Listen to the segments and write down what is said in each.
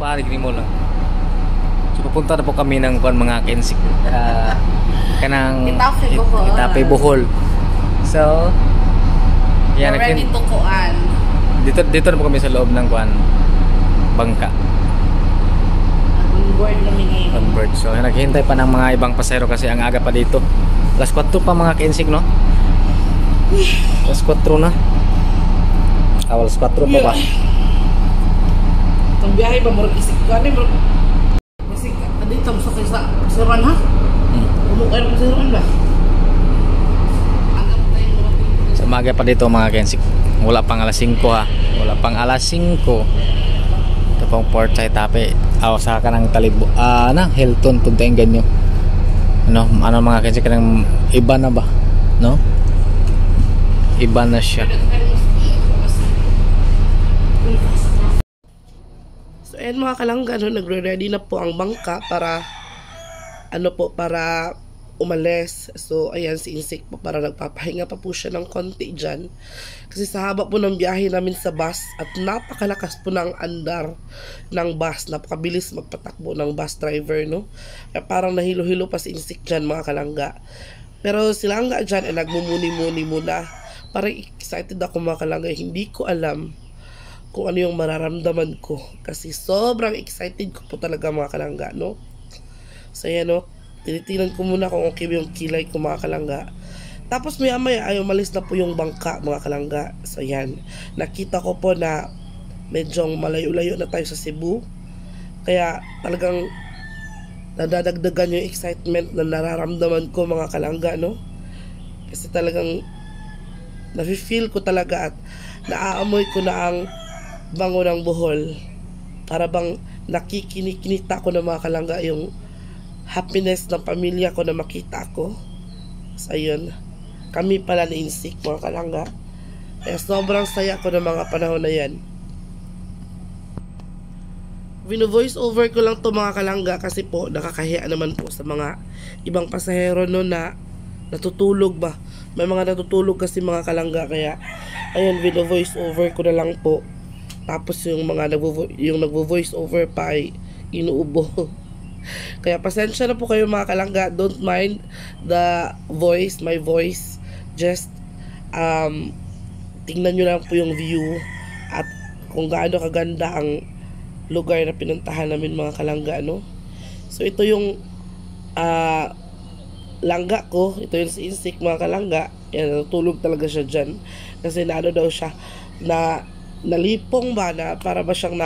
bahay ni mo lang. So pupunta na po kami ng mga Kensik kanang Itape Bohol. So yan, ready to kuan. Dito na po kami sa loob ng bangka. On board kami ngayon. On board. So naghihintay pa ng mga ibang pasahero kasi ang aga pa dito. Alas 4 pa mga Kensik, no? Alas 4 na. Alas 4 pa ba? Itong biyahe ba murag isik gani bro? Isik dito sa kaysa Siran ha? Umukay ng Siran ba? Sa maga pa dito mga Kensik. Wala pang alas 5 ha. Wala pang alas 5. Ito pong Port sa Itape. Sa kanang Talibo. Hilton puntahin ganyo. Ano mga Kensik, kanang iba na ba? No? Iba na siya. So ayan mga kalangga, no, nagre-ready na po ang bangka para para umalis. So ayan si Insik po, para nagpapahinga pa po siya ng konti dyan. Kasi sa haba po ng biyahe namin sa bus at napakalakas po ng andar ng bus. Napakabilis magpatakbo ng bus driver, no? Kaya parang nahilo-hilo pa si Insik dyan mga kalangga. Pero sila nga dyan ay nagmumuni-muni muna. Parang excited ako mga kalangga. Hindi ko alam kung ano yung mararamdaman ko. Kasi sobrang excited ko po talaga mga kalangga, no? So yan, no? Tinitingnan ko muna kung okay yung kilay ko mga kalangga. Tapos maya-maya ay umalis na po yung bangka mga kalangga. So yan. Nakita ko po na medyo malayo-layo na tayo sa Cebu. Kaya talagang nadadagdagan yung excitement na nararamdaman ko mga kalangga, no? Kasi talagang nafe-feel ko talaga at naaamoy ko na ang bango ng Bohol. Para bang nakikinikita ko na mga kalangga yung happiness ng pamilya ko na makita ko. So ayun, kami pala ni Insik mga kalangga. Kaya sobrang saya ko ng mga panahon na yan. Vino-voice over ko lang to mga kalangga kasi po nakakahiya naman po sa mga ibang pasahero no na natutulog ba. May mga natutulog kasi mga kalangga, kaya ayun, vino-voice over ko na lang po. Tapos yung mga nagvo-voice over pa ay inuubo. Kaya pasensya na po kayo mga kalangga. Don't mind the voice, my voice. Just tingnan nyo lang po yung view at kung gaano kaganda ang lugar na pinuntahan namin mga kalangga, no? So ito yung langga ko. Ito yung si Insik mga kalangga. Yan, natulog talaga siya dyan. Kasi naano daw siya na nalipong ba na para ba siyang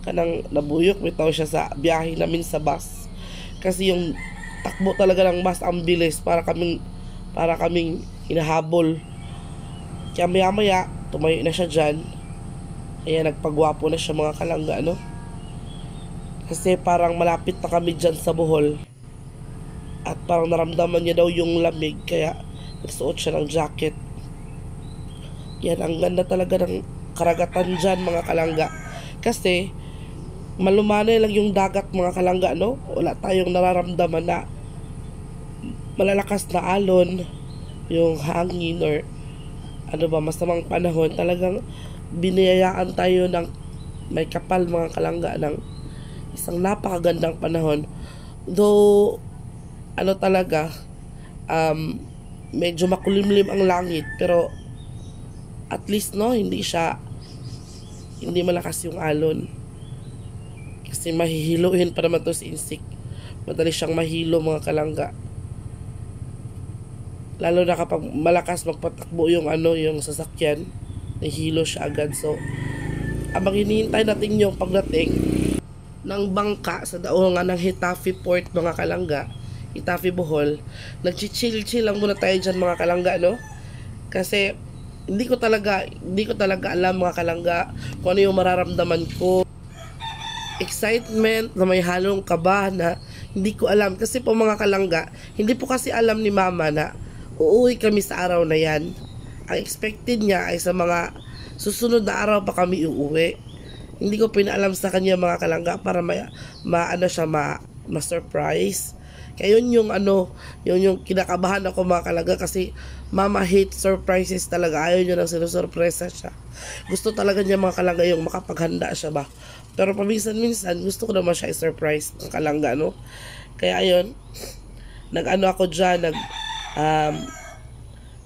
kanang nabuyok bitaw siya sa biyahe namin sa bus. Kasi yung takbo talaga ng bus ang bilis, para kaming hinahabol. Kaya maya-maya tumayo na siya dyan. Ayan, nagpagwapo na siya mga kalangga, no? Kasi parang malapit na kami dyan sa Bohol. At parang naramdaman niya daw yung lamig, kaya nagsuot siya ng jacket. Yan, ang ganda talaga ng karagatan dyan mga kalangga. Kasi malumanay lang yung dagat mga kalangga, no? Wala tayong nararamdaman na malalakas na alon, yung hangin or masamang panahon. Talagang biniyayaan tayo ng may kapal mga kalangga ng isang napakagandang panahon. Though talaga medyo makulimlim ang langit, pero at least hindi malakas yung alon. Kasi mahihiluhin pa naman to si Insik. Madali siyang mahilo mga kalangga. Lalo na kapag malakas magpatakbo yung sasakyan, nahihilo siya agad. So abang hinihintay natin yung pagdating ng bangka sa daungan ng Itape Port mga kalangga, Itape Bohol, nagchichill-chill lang muna tayo dyan mga kalangga, no? Kasi hindi ko talaga alam mga kalangga kung ano yung mararamdaman ko. Excitement na may halong kaba na hindi ko alam. Kasi po mga kalangga, hindi po kasi alam ni mama na uuwi kami sa araw na yan. Ang expected niya ay sa mga susunod na araw pa kami uuwi. Hindi ko pinaalam sa kanya mga kalangga para ma-surprise. Kaya yun yung ano, yun yung kinakabahan ako mga kalangga kasi mama hate surprises talaga. Ayaw niya nang sinusurpresa siya. Gusto talaga niya mga kalangga yung makapaghanda siya ba. Pero paminsan-minsan gusto ko naman siya i-surprise mga kalangga, no? Kaya ayun, nag-ano ako dyan,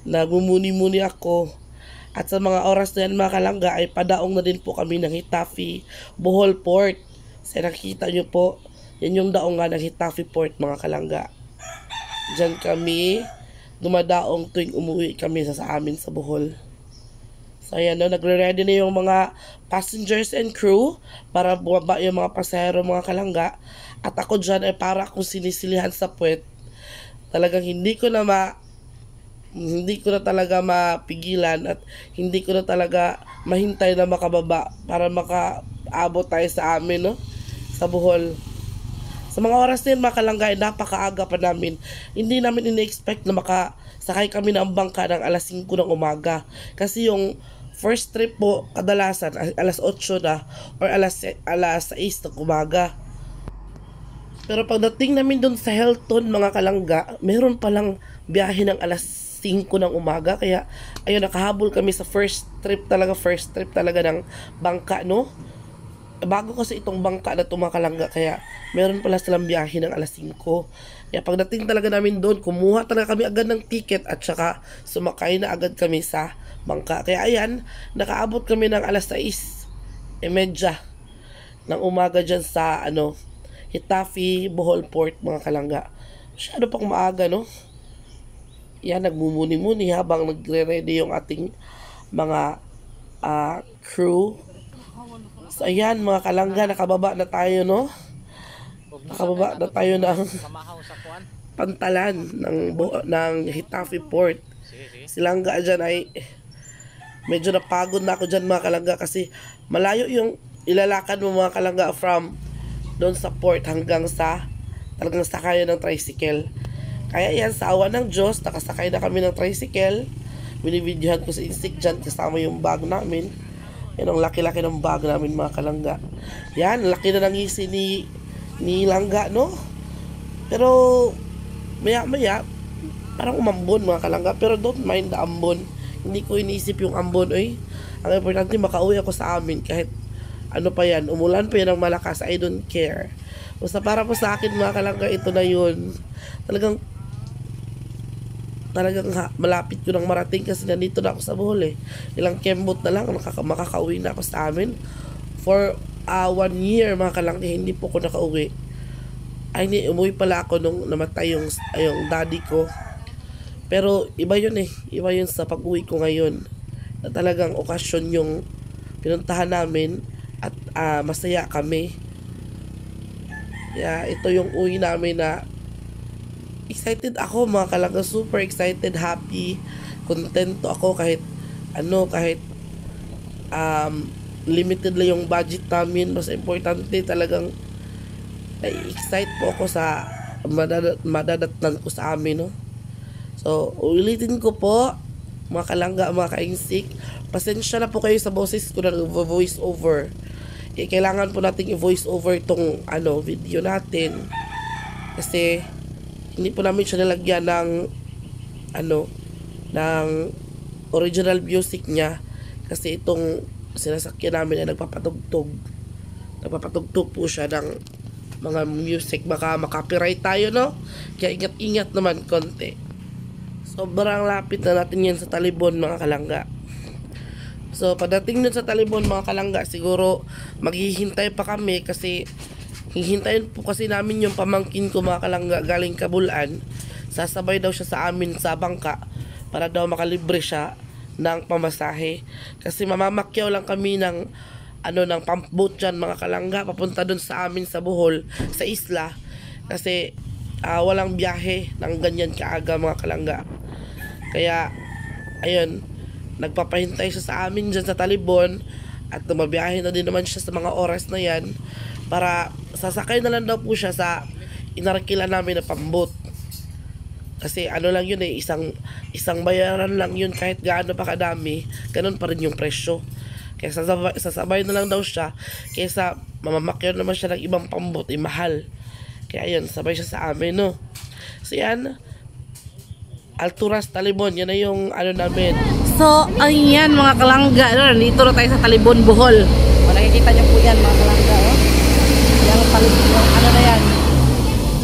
nagmumuni-muni ako. At sa mga oras na yan mga kalangga ay padaong na din po kami ng Hitafi Bohol Port. Kasi nakikita nyo po, yan yung daong nga ng Hitafi Port mga kalangga. Diyan kami dumadaong tuwing umuwi kami sa amin sa Bohol. So ayan, no, nagre-ready na yung mga passengers and crew para bumaba yung mga pasahero mga kalangga. At ako dyan ay para akong sinisilihan sa puwet. Talagang hindi ko na talaga mapigilan at hindi ko na talaga mahintay na makababa para makaabot tayo sa amin, no? Sa Bohol. Sa mga oras na yun, mga kalangga, napakaaga pa namin. Hindi namin ini-expect na makasakay kami ng bangka ng alas 5 ng umaga. Kasi yung first trip po, kadalasan, alas 8 na or alas 6 ng umaga. Pero pagdating namin doon sa Hilton, mga kalangga, meron palang biyahe ng alas 5 ng umaga. Kaya, ayun, nakahabol kami sa first trip talaga ng bangka, no? Bago kasi itong bangka na tumakalangga, kaya meron pala silang biyahe ng alas 5. Kaya pagdating talaga namin doon, kumuha talaga kami agad ng ticket at saka sumakay na agad kami sa bangka. Kaya ayan, nakaabot kami ng alas 6:30 ng umaga dyan sa Hitafi Bohol Port mga kalangga. Masyado pang maaga, no? Yan, nagmumuni-muni habang nagre-ready yung ating mga crew. So ayan mga kalangga, nakababa na tayo, no? Nakababa na tayo ng pantalan ng Hitafi Port. Silangga dyan ay medyo napagod na ako dyan mga kalangga kasi malayo yung ilalakad mo mga kalangga from doon sa port hanggang sa talagang sakayan ng tricycle. Kaya yan, sa awa ng Diyos, nakasakay na kami ng tricycle. Binibidyohan ko sa insik dyan kasama yung bag namin. Yan ang laki-laki ng bag namin mga kalangga. Yan, laki na ng ngisi ni Langga, no? Pero maya-maya parang umambon mga kalangga. Pero don't mind the ambon. Hindi ko iniisip yung ambon, oy. Ang importante makauwi ako sa amin kahit ano pa yan, umulan pa yan ng malakas, I don't care. Basta para po sa akin mga kalangga, ito na yun. Talagang malapit ko nang marating kasi nandito na ako sa Bohol eh. Ilang kembot na lang makakauwi na ako sa amin. For 1 year mga kalangga, hindi po ako nakauwi. Umuwi pala ako nung namatay yung daddy ko. Pero iba yun eh. Iba yun sa pag-uwi ko ngayon. Na talagang okasyon yung pinuntahan namin at masaya kami. Kaya ito yung uwi namin na excited ako mga kalangga, super excited, happy, kontento ako kahit limited lang yung budget namin. Mas importante talagang excite po ako sa madadatnan ko sa amin, no? So, ulitin ko po mga kalangga, mga kainsik, pasensya na po kayo sa boses ko na voice over. Kailangan po nating i-voice over tong video natin kasi hindi po namin siya nalagyan ng original music niya kasi itong sinasakyan namin ay nagpapatugtog po siya ng mga music, baka makapiright tayo, no? Kaya ingat-ingat naman konti. Sobrang lapit na natin yan sa Talibon mga kalangga. So pagdating nun sa Talibon mga kalangga, siguro maghihintay pa kami kasi hihintayin po kasi namin yung pamangkin ko mga kalangga galing Kabulan. Sasabay daw siya sa amin sa bangka para daw makalibre siya ng pamasahe. Kasi mamamakyaw lang kami ng pump boat dyan mga kalangga papunta dun sa amin sa Bohol, sa isla. Kasi walang biyahe ng ganyan kaaga mga kalangga. Kaya ayun, nagpapahintay siya sa amin dyan sa Talibon at tumabiyahe na din naman siya sa mga oras na yan para sasakay na lang daw po siya sa inarkila namin na pambot. Kasi lang yun eh, isang bayaran lang yun kahit gaano pa kadami, ganun pa rin yung presyo. Kaya sasabay na lang daw siya kaysa mamamakyaw naman siya ng ibang pambot, mahal. Kaya yun, sabay siya sa amin, no? So yan, Alturas Talibon, yan na yung ano namin. So, ayan mga kalangga, dito na tayo sa Talibon, Bohol. O, nakikita nyo po yan mga kalangga, oh. Yung Talibon, ano na yan?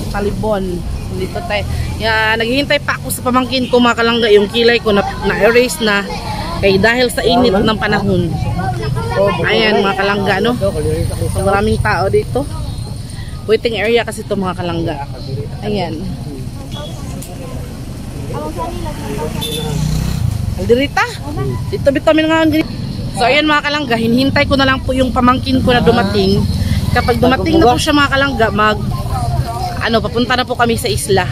Talibon. Dito tayo. Yan, naghihintay pa ako sa pamangkin ko mga kalangga, yung kilay ko na-erase na. Kaya dahil sa init ng panahon. Ayan mga kalangga, no? So, maraming tao dito. Waiting area kasi ito mga kalangga. Ayan. Aldirita. Dito bitamin nga. So ayan mga kalangga, hinihintay ko na lang po yung pamangkin ko na dumating. Kapag dumating na po siya mga kalangga, papunta na po kami sa isla.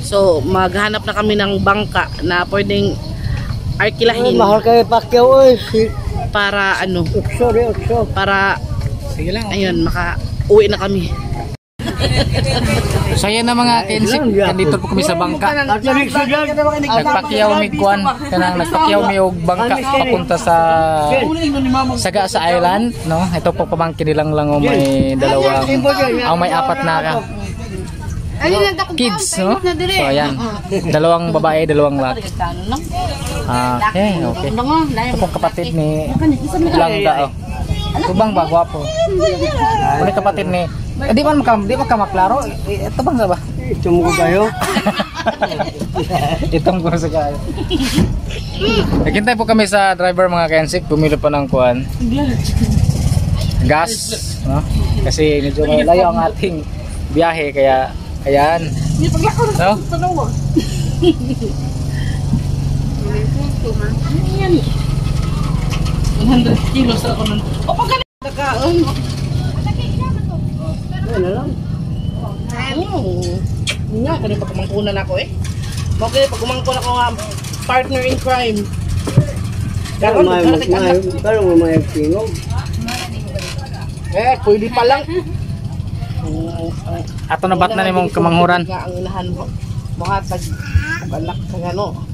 So maghanap na kami ng bangka na pwedeng arkilahin. Mahal kayo Pacquiao para para Sige lang. ayun, maka-uwi na kami. So yan na mga kensik, nandito po kami sa bangka. Nagpakyaw mi kuan, kanang nagpakyaw mi og bangka papunta sa Sagasa Island, no? Ito po pamangkin nilang lang may dalawang, may apat na kids, no? So ayan, dalawang babae, dalawang lalaki. Okay. Ito pong kapatid ni Langga, oh. Tubang ba, gwapo. Uli kapatid ni, di man maklaro. Ito bang ba? Ito mo kayo? Itong ko sa kayo. Naghintay po kami sa driver mga kensik, bumili pa ng kuan. Gas, no? Kasi medyo malayo ang ating biyahe kaya ayan. No? 100 kilos ako nun. O pag ganun nakaon. Ano lang? Nga, kani pag kumangkunan ako eh. Okay, pag kumangkunan ako nga partner in crime. Pero may tingog. Pwede pa lang. Ato na bat na nimong kamanghuran. Ang inahan mo. Buhatag balak sa gano.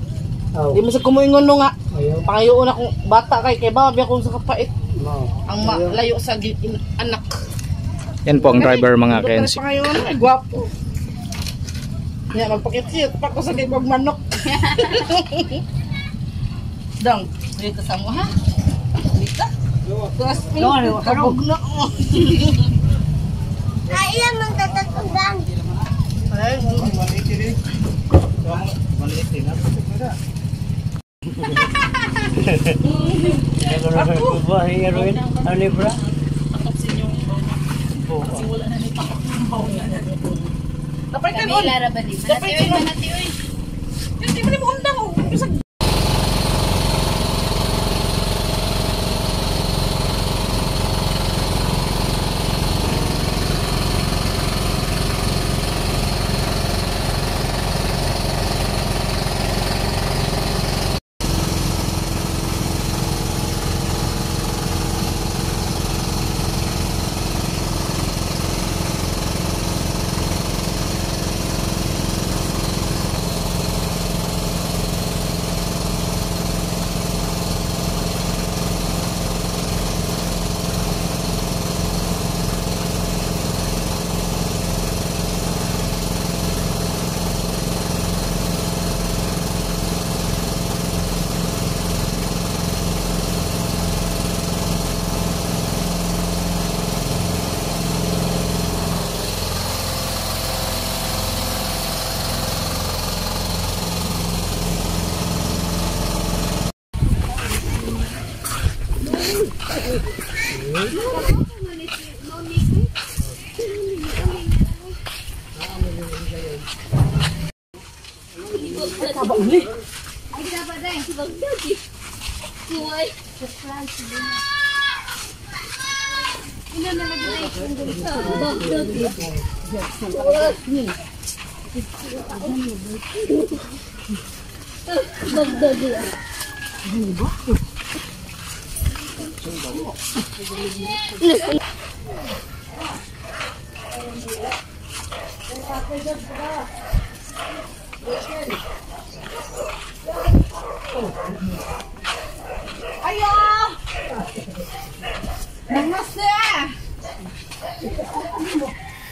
Di mo sa kumuingon no nga. Pangayoon akong bata kay babi akong sa kapait. Ang malayo sa anak. Yan po ang driver mga kensik. Pangayoon ay gwapo. Ya magpakit-sit pa ko sa gibog manok. Dang, dito sa mo ha. Dito. Tapos kabog na. Ay, ilan mang tatatundang? Ay, maliit din. Maliit din. Tapay ka nun. Tapay ka nun. Hindi mo na mo undang.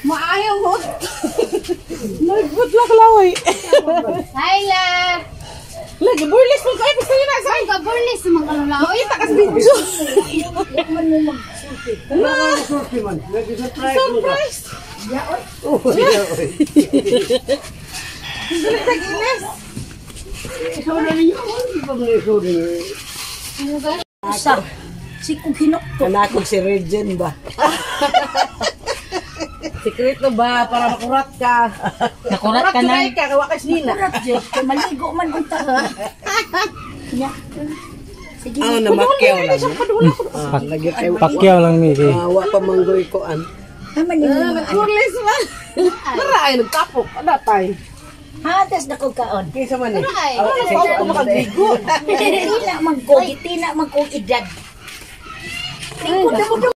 Maayaw mo. Nagbut Pudla kalaway. Hi la. Lagi burles mo kayo gusto niyo na sa. Ay, gaburlis mga kalulaw. Oy, takas video. Surti man. Nag-surprise mo ka. Surprise. Oh, yeah, oy. Taginis. Sorry niyo. Hindi pa mo sorry. Usa. Si Kuginok. Anak ko si Regine ba? Secret na ba para makurat ka? Nakurat ka na. Ka kawa ka nina. Nakurat jud. Kay maligo man unta. Ya. Sige. Ano na makyaw lang. Lagi kay Pakyaw lang ni. wa pa manggoy ko an. Naman ni. Burles man. Tara ay nagtapok. Ada tay. Hadas na ko kaon. Kaysa man eh. Ay, Ako makabigo. Tina magkogi, tina magkogi edad. Tingkod na mo do.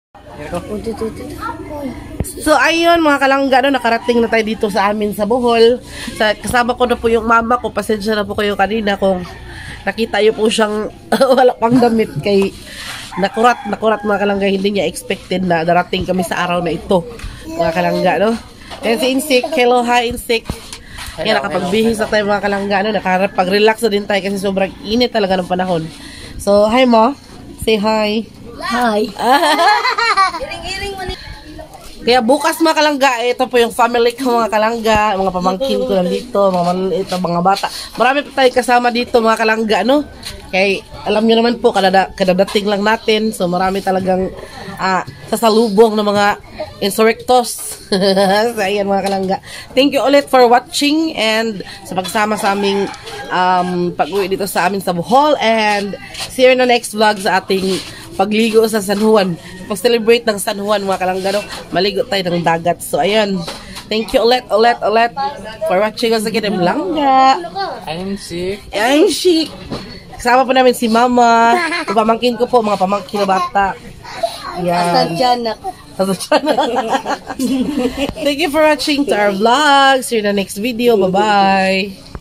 So ayun mga kalangga, no, nakarating na tayo dito sa amin sa Bohol. Kasama ko na po yung mama ko. Pasensya na po kayo kanina kung nakita niyo po siyang wala pang damit kay nakurat mga kalangga. Hindi niya expected na darating kami sa araw na ito mga kalangga, no. Yan si Insik. Hello, hi Insik. Yan, nakapagbihis na tayo mga kalangga, no. Nakapag-relax na din tayo kasi sobrang init talaga ng panahon. So hi mo. Say hi. Hi. Kaya bukas mga kalangga, ito po yung family ko mga kalangga, mga pamangkin ko nandito, mga maliit na mga bata. Marami pa tayo kasama dito mga kalangga, no? Kaya alam nyo naman po, kadadating lang natin. So marami talagang sasalubong ng mga insurrectos. So ayan mga kalangga. Thank you ulit for watching and sa pagsama sa aming pag-uwi dito sa amin sa Bohol. And see you in the next vlog sa ating pagligo sa San Juan. Pag-celebrate ng San Juan mga kalangga, no? Maligo tayo ng dagat. So ayun. Thank you ulit for watching us again. I'm Langga. I'm sick. I'm Chic. Kasama po namin si Mama. Pamangkin ko po, mga pamangkin na bata. Yan. Sadyanak. Thank you for watching to our vlog. See you in the next video. Bye-bye.